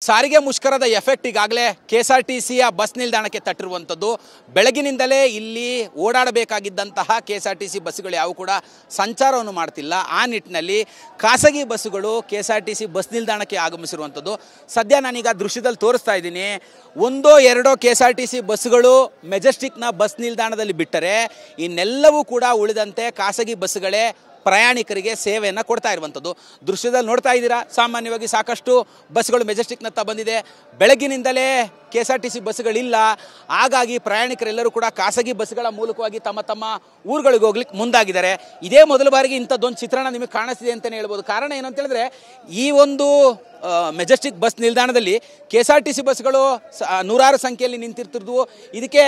ಸಾರಿಗೆ ಮುಷ್ಕರದ ಎಫೆಕ್ಟ್ ಈಗಾಗಲೇ KSRTCಯ ಬಸ್ ನಿಲ್ದಾಣಕ್ಕೆ ತಟ್ಟಿರುವಂಥದ್ದು. ಬೆಳಗಿನಿಂದಲೇ ಇಲ್ಲಿ ಓಡಾಡಬೇಕಾಗಿದ್ದಂತಹ KSRTC ಬಸ್ಸುಗಳು ಯಾವ ಕೂಡ ಸಂಚಾರವನ್ನು ಮಾಡ್ತಿಲ್ಲ. ಆ ನಿಟ್ಟಿನಲ್ಲಿ ಖಾಸಗಿ ಬಸ್ಸುಗಳು KSRTC ಬಸ್ ನಿಲ್ದಾಣಕ್ಕೆ ಆಗಮಿಸಿರುವಂಥದ್ದು. ಸದ್ಯ ನಾನೀಗ ದೃಶ್ಯದಲ್ಲಿ ತೋರಿಸ್ತಾ ಇದ್ದೀನಿ. ಒಂದೋ ಎರಡೋ KSRTC ಬಸ್ಸುಗಳು ಮೆಜೆಸ್ಟಿಕ್ನ ಬಸ್ ನಿಲ್ದಾಣದಲ್ಲಿ ಬಿಟ್ಟರೆ ಇನ್ನೆಲ್ಲವೂ ಕೂಡ ಉಳಿದಂತೆ ಖಾಸಗಿ ಬಸ್ಸುಗಳೇ ಪ್ರಯಾಣಿಕರಿಗೆ ಸೇವೆಯನ್ನು ಕೊಡ್ತಾ ಇರುವಂಥದ್ದು. ದೃಶ್ಯದಲ್ಲಿ ನೋಡ್ತಾ ಇದ್ದೀರಾ, ಸಾಮಾನ್ಯವಾಗಿ ಸಾಕಷ್ಟು ಬಸ್ಗಳು ಮೆಜೆಸ್ಟಿಕ್ನತ್ತ ಬಂದಿದೆ. ಬೆಳಗ್ಗಿನಿಂದಲೇ KSRTC ಬಸ್ಸುಗಳಿಲ್ಲ. ಹಾಗಾಗಿ ಪ್ರಯಾಣಿಕರೆಲ್ಲರೂ ಕೂಡ ಖಾಸಗಿ ಬಸ್ಸುಗಳ ಮೂಲಕವಾಗಿ ತಮ್ಮ ತಮ್ಮ ಊರುಗಳಿಗೆ ಹೋಗ್ಲಿಕ್ಕೆ ಮುಂದಾಗಿದ್ದಾರೆ. ಇದೇ ಮೊದಲ ಬಾರಿಗೆ ಇಂಥದ್ದೊಂದು ಚಿತ್ರಣ ನಿಮಗೆ ಕಾಣಿಸ್ತಿದೆ ಅಂತಲೇ ಹೇಳ್ಬೋದು. ಕಾರಣ ಏನು ಅಂತ ಹೇಳಿದ್ರೆ, ಈ ಒಂದು ಮೆಜೆಸ್ಟಿಕ್ ಬಸ್ ನಿಲ್ದಾಣದಲ್ಲಿ KSRTC ಬಸ್ಗಳು ನೂರಾರು ಸಂಖ್ಯೆಯಲ್ಲಿ ನಿಂತಿರ್ತಿದ್ವು. ಇದಕ್ಕೆ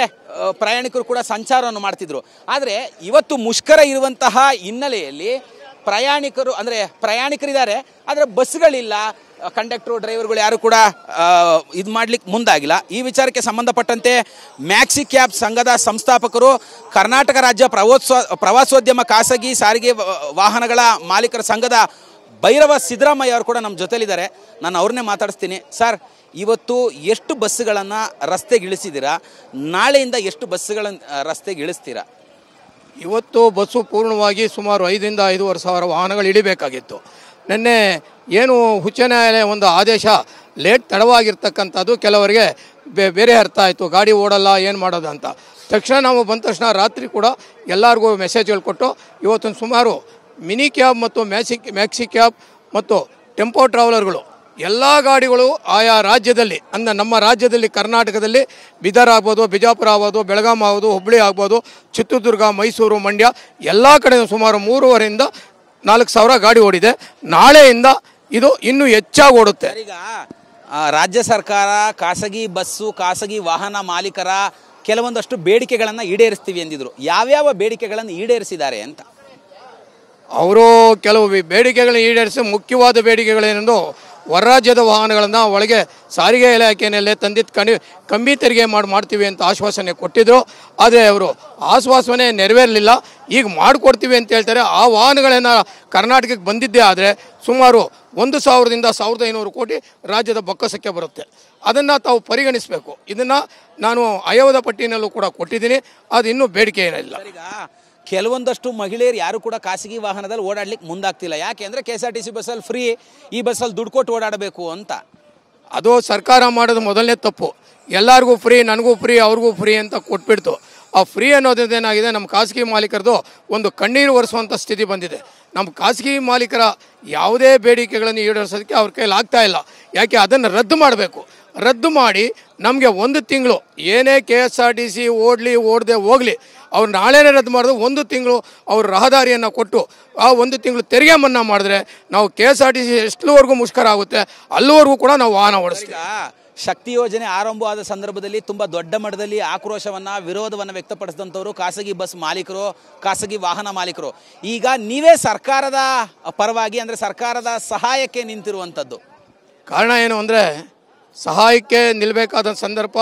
ಪ್ರಯಾಣಿಕರು ಕೂಡ ಸಂಚಾರವನ್ನು ಮಾಡ್ತಿದ್ರು. ಆದರೆ ಇವತ್ತು ಮುಷ್ಕರ ಇರುವಂತಹ ಹಿನ್ನೆಲೆಯಲ್ಲಿ ಪ್ರಯಾಣಿಕರಿದ್ದಾರೆ, ಆದರೆ ಬಸ್ಗಳಿಲ್ಲ. ಕಂಡಕ್ಟರು ಡ್ರೈವರ್ಗಳು ಯಾರು ಕೂಡ ಇದು ಮಾಡ್ಲಿಕ್ಕೆ ಮುಂದಾಗಿಲ್ಲ. ಈ ವಿಚಾರಕ್ಕೆ ಸಂಬಂಧಪಟ್ಟಂತೆ ಮ್ಯಾಕ್ಸಿ ಕ್ಯಾಬ್ ಸಂಘದ ಸಂಸ್ಥಾಪಕರು, ಕರ್ನಾಟಕ ರಾಜ್ಯ ಪ್ರವಾಸೋದ್ಯಮ ಖಾಸಗಿ ಸಾರಿಗೆ ವಾಹನಗಳ ಮಾಲೀಕರ ಸಂಘದ ಭೈರವ ಸಿದ್ದರಾಮಯ್ಯ ಅವರು ಕೂಡ ನಮ್ಮ ಜೊತೆಲಿದ್ದಾರೆ. ನಾನು ಅವ್ರನ್ನೇ ಮಾತಾಡಿಸ್ತೀನಿ. ಸರ್, ಇವತ್ತು ಎಷ್ಟು ಬಸ್ಸುಗಳನ್ನು ರಸ್ತೆಗೆ ಇಳಿಸಿದ್ದೀರಾ? ನಾಳೆಯಿಂದ ಎಷ್ಟು ಬಸ್ಸುಗಳನ್ನು ರಸ್ತೆಗೆ ಇಳಿಸ್ತೀರಾ? ಇವತ್ತು ಬಸ್ಸು ಪೂರ್ಣವಾಗಿ ಸುಮಾರು 5,000 to 5,500 ವಾಹನಗಳು ಇಳಿಬೇಕಾಗಿತ್ತು. ನಿನ್ನೆ ಏನು ಉಚ್ಚ ನ್ಯಾಯಾಲಯ ಒಂದು ಆದೇಶ ತಡವಾಗಿರ್ತಕ್ಕಂಥದ್ದು ಕೆಲವರಿಗೆ ಬೇರೆ ಅರ್ಥ ಆಯಿತು. ಗಾಡಿ ಓಡಲ್ಲ, ಏನು ಮಾಡೋದು ಅಂತ. ತಕ್ಷಣ ನಾವು ಬಂದ ತಕ್ಷಣ ರಾತ್ರಿ ಕೂಡ ಎಲ್ಲರಿಗೂ ಮೆಸೇಜ್ಗಳು ಕೊಟ್ಟು ಇವತ್ತು ಸುಮಾರು ಮಿನಿ ಕ್ಯಾಬ್ ಮತ್ತು ಮ್ಯಾಕ್ಸಿ ಕ್ಯಾಬ್ ಮತ್ತು ಟೆಂಪೋ ಟ್ರಾವೆಲರ್ಗಳು ಎಲ್ಲ ಗಾಡಿಗಳು ಆಯಾ ರಾಜ್ಯದಲ್ಲಿ, ಅಂದರೆ ನಮ್ಮ ರಾಜ್ಯದಲ್ಲಿ ಕರ್ನಾಟಕದಲ್ಲಿ ಬೀದರ್ ಆಗ್ಬೋದು, ಬಿಜಾಪುರ ಆಗ್ಬೋದು, ಬೆಳಗಾಂ ಆಗ್ಬೋದು, ಹುಬ್ಬಳ್ಳಿ ಆಗ್ಬೋದು, ಚಿತ್ರದುರ್ಗ, ಮೈಸೂರು, ಮಂಡ್ಯ ಎಲ್ಲ ಕಡೆ ಸುಮಾರು 3,500 to 4,000 ಗಾಡಿ ಓಡಿದೆ. ನಾಳೆಯಿಂದ ಇದು ಇನ್ನೂ ಹೆಚ್ಚಾಗಿ ಓಡುತ್ತೆ. ಈಗ ರಾಜ್ಯ ಸರ್ಕಾರ ಖಾಸಗಿ ಬಸ್ಸು, ಖಾಸಗಿ ವಾಹನ ಮಾಲೀಕರ ಕೆಲವೊಂದಷ್ಟು ಬೇಡಿಕೆಗಳನ್ನು ಈಡೇರಿಸ್ತೀವಿ ಎಂದಿದ್ರು. ಯಾವ್ಯಾವ ಬೇಡಿಕೆಗಳನ್ನು ಈಡೇರಿಸಿದ್ದಾರೆ ಅಂತ? ಅವರು ಕೆಲವು ಬೇಡಿಕೆಗಳನ್ನು ಈಡೇರಿಸಿ ಮುಖ್ಯವಾದ ಬೇಡಿಕೆಗಳೇನೆಂದು ಹೊರ ರಾಜ್ಯದ ವಾಹನಗಳನ್ನು ಒಳಗೆ ಸಾರಿಗೆ ಇಲಾಖೆಯಲ್ಲೇ ತಂದಿದ್ದು ಕಮ್ಮಿ ತೆರಿಗೆ ಮಾಡ್ತೀವಿ ಅಂತ ಆಶ್ವಾಸನೆ ಕೊಟ್ಟಿದ್ದರು. ಆದರೆ ಅವರು ಆಶ್ವಾಸನೆ ನೆರವೇರಲಿಲ್ಲ. ಈಗ ಮಾಡಿಕೊಡ್ತೀವಿ ಅಂತ ಹೇಳ್ತಾರೆ. ಆ ವಾಹನಗಳನ್ನು ಕರ್ನಾಟಕಕ್ಕೆ ಬಂದಿದ್ದೇ ಆದರೆ ಸುಮಾರು 1,000 to 1,500 ಕೋಟಿ ರಾಜ್ಯದ ಬೊಕ್ಕಸಕ್ಕೆ ಬರುತ್ತೆ. ಅದನ್ನು ತಾವು ಪರಿಗಣಿಸಬೇಕು. ಇದನ್ನು ನಾನು ಆಯೋಗದ ಪಟ್ಟಿನಲ್ಲೂ ಕೂಡ ಕೊಟ್ಟಿದ್ದೀನಿ. ಅದು ಇನ್ನೂ ಬೇಡಿಕೆ ಏನಿಲ್ಲ. ಕೆಲವೊಂದಷ್ಟು ಮಹಿಳೆಯರು ಯಾರು ಕೂಡ ಖಾಸಗಿ ವಾಹನದಲ್ಲಿ ಓಡಾಡ್ಲಿಕ್ಕೆ ಮುಂದಾಗ್ತಿಲ್ಲ. ಯಾಕೆ ಅಂದರೆ KSRTC ಬಸ್ಸಲ್ಲಿ ಫ್ರೀ, ಈ ಬಸ್ಸಲ್ಲಿ ದುಡ್ಡು ಕೊಟ್ಟು ಓಡಾಡಬೇಕು ಅಂತ. ಅದು ಸರ್ಕಾರ ಮಾಡೋದು ಮೊದಲನೇ ತಪ್ಪು. ಎಲ್ಲರಿಗೂ ಫ್ರೀ, ನನಗೂ ಫ್ರೀ, ಅವ್ರಿಗೂ ಫ್ರೀ ಅಂತ ಕೊಟ್ಬಿಡ್ತು. ಆ ಫ್ರೀ ಅನ್ನೋದೇನಾಗಿದೆ, ನಮ್ಮ ಖಾಸಗಿ ಮಾಲೀಕರದು ಒಂದು ಕಣ್ಣೀರು ಒರೆಸುವಂಥ ಸ್ಥಿತಿ ಬಂದಿದೆ. ನಮ್ಮ ಖಾಸಗಿ ಮಾಲೀಕರ ಯಾವುದೇ ಬೇಡಿಕೆಗಳನ್ನು ಈಡೇರಿಸೋದಕ್ಕೆ ಅವ್ರ ಕೈಲಿ ಆಗ್ತಾ ಇಲ್ಲ. ಯಾಕೆ? ಅದನ್ನು ರದ್ದು ಮಾಡಬೇಕು. ರದ್ದು ಮಾಡಿ ನಮಗೆ 1 ತಿಂಗಳು ಏನೇ KSRTC ಓಡದೆ ಹೋಗಲಿ, ಅವ್ರು ನಾಳೆನೇ ರದ್ದು ಮಾಡಿದ್ರು 1 ತಿಂಗಳು ಅವ್ರ ರಹದಾರಿಯನ್ನು ಕೊಟ್ಟು ಆ 1 ತಿಂಗಳು ತೆರಿಗೆ ಮನ್ನಾ ಮಾಡಿದ್ರೆ ನಾವು KSRTC ಎಷ್ಟುವರೆಗೂ ಮುಷ್ಕರ ಆಗುತ್ತೆ ಅಲ್ಲಿವರೆಗೂ ಕೂಡ ನಾವು ವಾಹನ ಓಡಿಸ್ತೀವಿ. ಶಕ್ತಿ ಯೋಜನೆ ಆರಂಭವಾದ ಸಂದರ್ಭದಲ್ಲಿ ತುಂಬ ದೊಡ್ಡ ಮಟ್ಟದಲ್ಲಿ ಆಕ್ರೋಶವನ್ನು, ವಿರೋಧವನ್ನು ವ್ಯಕ್ತಪಡಿಸಿದಂಥವರು ಖಾಸಗಿ ಬಸ್ ಮಾಲೀಕರು, ಖಾಸಗಿ ವಾಹನ ಮಾಲೀಕರು. ಈಗ ನೀವೇ ಸರ್ಕಾರದ ಪರವಾಗಿ, ಅಂದರೆ ಸರ್ಕಾರದ ಸಹಾಯಕ್ಕೆ ನಿಂತಿರುವಂಥದ್ದು. ಕಾರಣ ಏನು ಅಂದರೆ, ಸಹಾಯಕ್ಕೆ ನಿಲ್ಲಬೇಕಾದ ಸಂದರ್ಭ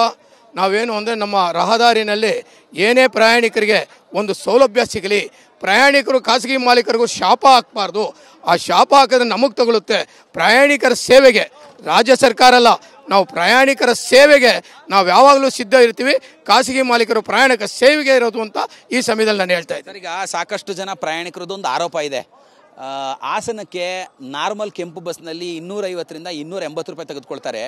ನಾವೇನು ಅಂದರೆ ನಮ್ಮ ರಹದಾರಿನಲ್ಲಿ ಏನೇ ಪ್ರಯಾಣಿಕರಿಗೆ ಒಂದು ಸೌಲಭ್ಯ ಸಿಗಲಿ, ಪ್ರಯಾಣಿಕರು ಖಾಸಗಿ ಮಾಲೀಕರಿಗೂ ಶಾಪ ಹಾಕಬಾರ್ದು. ಆ ಶಾಪ ಹಾಕಿದ್ರೆ ನಮಗೆ ತಗೊಳುತ್ತೆ. ಪ್ರಯಾಣಿಕರ ಸೇವೆಗೆ ರಾಜ್ಯ ಸರ್ಕಾರ ಅಲ್ಲ, ನಾವು ಪ್ರಯಾಣಿಕರ ಸೇವೆಗೆ ನಾವು ಯಾವಾಗಲೂ ಸಿದ್ಧ ಇರ್ತೀವಿ. ಖಾಸಗಿ ಮಾಲೀಕರು ಪ್ರಯಾಣಿಕ ಸೇವೆಗೆ ಇರೋದು ಅಂತ ಈ ಸಮಯದಲ್ಲಿ ನಾನು ಹೇಳ್ತಾ ಇದ್ದೀನಿ. ಈಗ ಸಾಕಷ್ಟು ಜನ ಪ್ರಯಾಣಿಕರದೊಂದು ಆರೋಪ ಇದೆ. ಹಾಸನಕ್ಕೆ ನಾರ್ಮಲ್ ಕೆಂಪು ಬಸ್ನಲ್ಲಿ 250 to 280 ರೂಪಾಯಿ ತೆಗೆದುಕೊಳ್ತಾರೆ.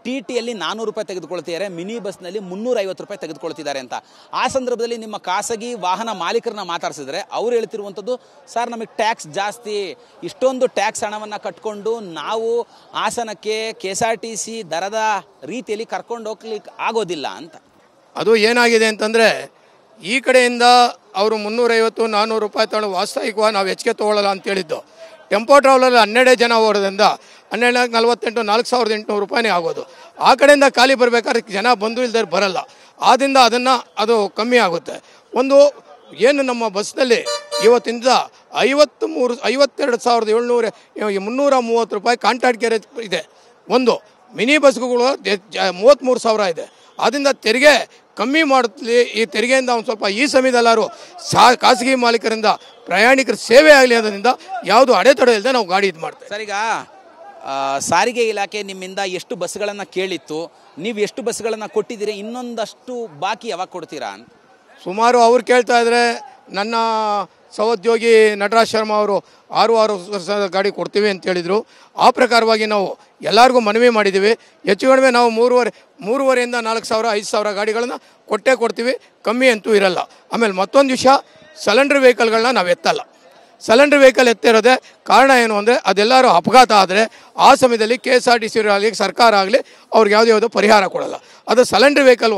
TTಯಲ್ಲಿ 400 ರೂಪಾಯಿ ತೆಗೆದುಕೊಳ್ತಿದ್ದಾರೆ. ಮಿನಿ ಬಸ್ನಲ್ಲಿ 350 ರೂಪಾಯಿ ತೆಗೆದುಕೊಳ್ತಿದ್ದಾರೆ ಅಂತ. ಆ ಸಂದರ್ಭದಲ್ಲಿ ನಿಮ್ಮ ಖಾಸಗಿ ವಾಹನ ಮಾಲೀಕರನ್ನ ಮಾತಾಡಿಸಿದ್ರೆ ಅವ್ರು ಹೇಳ್ತಿರುವಂಥದ್ದು, ಸರ್ ನಮಗೆ ಟ್ಯಾಕ್ಸ್ ಜಾಸ್ತಿ, ಇಷ್ಟೊಂದು ಟ್ಯಾಕ್ಸ್ ಹಣವನ್ನು ಕಟ್ಕೊಂಡು ನಾವು ಹಾಸನಕ್ಕೆ KSRTC ದರದ ರೀತಿಯಲ್ಲಿ ಕರ್ಕೊಂಡು ಹೋಗ್ಲಿಕ್ಕೆ ಆಗೋದಿಲ್ಲ ಅಂತ. ಅದು ಏನಾಗಿದೆ ಅಂತಂದರೆ, ಈ ಕಡೆಯಿಂದ ಅವರು 350 to 400 ರೂಪಾಯಿ ತಗೊಂಡು ವಾಸ್ತವಿಕವಾಗಿ ನಾವು ಹೆಚ್ಚಿಗೆ ತೊಗೊಳ್ಳಲ್ಲ ಅಂತ ಹೇಳಿದ್ದು. ಟೆಂಪೋ ಟ್ರಾವೆಲಲ್ಲಿ 12 ಜನ ಓಡೋದ್ರಿಂದ 1248 4,800 ರೂಪಾಯಿನೇ ಆಗೋದು. ಆ ಕಡೆಯಿಂದ ಖಾಲಿ ಬರಬೇಕಾದ್ರೆ ಜನ ಬಂದು ಇಲ್ದರೆ ಬರಲ್ಲ. ಆದ್ದರಿಂದ ಅದು ಕಮ್ಮಿ ಆಗುತ್ತೆ. ಒಂದು ಏನು ನಮ್ಮ ಬಸ್ನಲ್ಲಿ ಇವತ್ತಿಂದ 52,730 ರೂಪಾಯಿ ಕಾಂಟ್ರಾಕ್ಟ್ ಗ್ಯಾರೇಜ್ ಇದೆ. ಒಂದು ಮಿನಿ ಬಸ್ಗಳು 33,000 ಇದೆ. ಆದ್ದರಿಂದ ತೆರಿಗೆ ಕಮ್ಮಿ ಮಾಡುತ್ತಲಿ. ಈ ತೆರಿಗೆಯಿಂದ ಒಂದು ಸ್ವಲ್ಪ ಈ ಸಮಯದಲ್ಲಾರು ಖಾಸಗಿ ಮಾಲೀಕರಿಂದ ಪ್ರಯಾಣಿಕರ ಸೇವೆ ಆಗಲಿ ಅನ್ನೋದ್ರಿಂದ ಯಾವುದು ಅಡೆತಡೆ ಇಲ್ಲದೆ ನಾವು ಗಾಡಿ ಇದು ಮಾಡ್ತೇವೆ. ಸರ್, ಈಗ ಸಾರಿಗೆ ಇಲಾಖೆ ನಿಮ್ಮಿಂದ ಎಷ್ಟು ಬಸ್ಗಳನ್ನು ಕೇಳಿತ್ತು, ನೀವು ಎಷ್ಟು ಬಸ್ಗಳನ್ನು ಕೊಟ್ಟಿದ್ದೀರಿ, ಇನ್ನೊಂದಷ್ಟು ಬಾಕಿ ಯಾವಾಗ ಕೊಡ್ತೀರಾ ಅಂತ? ಸುಮಾರು ಅವ್ರು ಕೇಳ್ತಾ ಇದ್ರೆ ನನ್ನ ಸಹೋದ್ಯೋಗಿ ನಟರಾಜ್ ಶರ್ಮಾ ಅವರು 6 ವರ್ಷದ ಗಾಡಿ ಕೊಡ್ತೀವಿ ಅಂತ ಹೇಳಿದರು. ಆ ಪ್ರಕಾರವಾಗಿ ನಾವು ಎಲ್ಲರಿಗೂ ಮನವಿ ಮಾಡಿದ್ದೀವಿ. ಹೆಚ್ಚು ಕಡಿಮೆ ನಾವು 3,500 4,000 5,000 ಗಾಡಿಗಳನ್ನು ಕೊಡ್ತೀವಿ, ಕಮ್ಮಿ ಅಂತೂ ಇರಲ್ಲ. ಆಮೇಲೆ ಮತ್ತೊಂದು ವಿಷಯ, ಸಿಲಿಂಡರ್ ವೆಹಿಕಲ್ಗಳನ್ನ ನಾವು ಎತ್ತಲ್ಲ. ಸಿಲಿಂಡರ್ ವೆಹಿಕಲ್ ಎತ್ತಿರೋದೇ ಕಾರಣ ಏನು ಅಂದರೆ, ಅದೆಲ್ಲರೂ ಅಪಘಾತ ಆದರೆ ಆ ಸಮಯದಲ್ಲಿ KSRTC ಆಗಲಿ ಸರ್ಕಾರ ಆಗಲಿ ಅವ್ರಿಗೆ ಯಾವುದೇ ಪರಿಹಾರ ಕೊಡಲ್ಲ. ಅದು ಸಿಲಿಂಡರ್ ವೆಹಿಕಲ್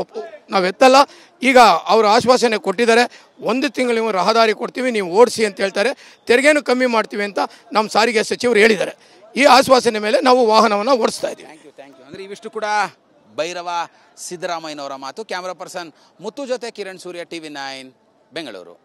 ನಾವು ಎತ್ತಲ್ಲ. ಈಗ ಅವರು ಆಶ್ವಾಸನೆ ಕೊಟ್ಟಿದ್ದಾರೆ, 1 ತಿಂಗಳು ರಹದಾರಿ ಕೊಡ್ತೀವಿ, ನೀವು ಓಡಿಸಿ ಅಂತ ಹೇಳ್ತಾರೆ, ತೆರಿಗೆನೂ ಕಮ್ಮಿ ಮಾಡ್ತೀವಿ ಅಂತ ನಮ್ಮ ಸಾರಿಗೆ ಸಚಿವರು ಹೇಳಿದ್ದಾರೆ. ಈ ಆಶ್ವಾಸನೆ ಮೇಲೆ ನಾವು ವಾಹನವನ್ನು ಓಡಿಸ್ತಾ ಇದ್ದೀವಿ. Thank you. ಅಂದರೆ ಇವಿಷ್ಟು ಕೂಡ ಭೈರವ ಸಿದ್ದರಾಮಯ್ಯನವರ ಮಾತು. ಕ್ಯಾಮ್ರಾ ಪರ್ಸನ್ ಮುತ್ತು ಜೊತೆ ಕಿರಣ್ ಸೂರ್ಯ, TV9 ಬೆಂಗಳೂರು.